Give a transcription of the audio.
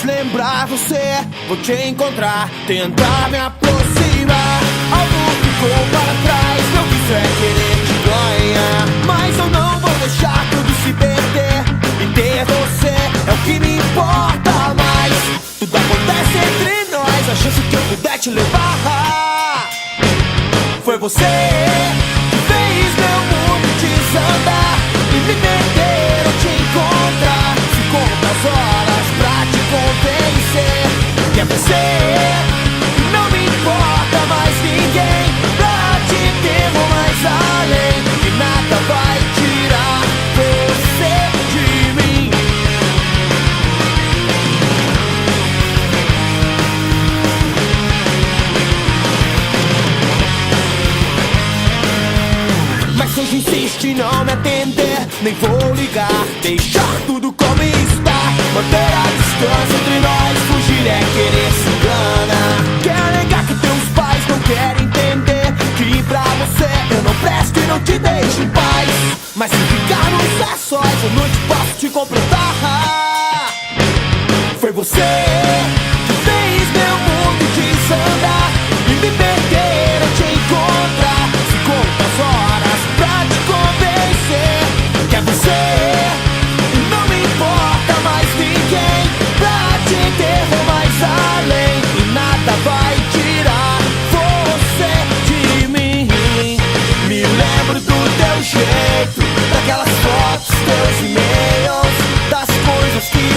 quis lembrar você, vou te encontrar, tentar me aproximar. Algo ficou para trás, não quis querer te ganhar, mas eu não vou deixar tudo se perder. E ter você é o que me importa mais. Tudo acontece entre nós, a chance que eu puder te levar. Foi você que fez meu mundo desandar e me perder ou te encontrar. Se conta as horas pra te convencer que é você, que não me importa mais ninguém. Pra te ter vou mais além, que nada vai tirar você de mim. Mas hoje insiste em não me atender, nem vou ligar, deixar tudo como está. Manter a distância entre nós, fugir é querer se enganar. Quer negar que teus pais não querem entender que pra você eu não presto e não te deixo em paz. Mas se ficarmos a sós, eu não te posso te confrontar. Foi você que fez meu mundo desandar e me perder ou te encontrar. Se conta as horas pra te convencer que é você, e não me importa mais ninguém. Pra te ter vou mais além, e nada vai tirar você de mim. Me lembro do teu jeito, daquelas fotos, teus e-mails, das coisas que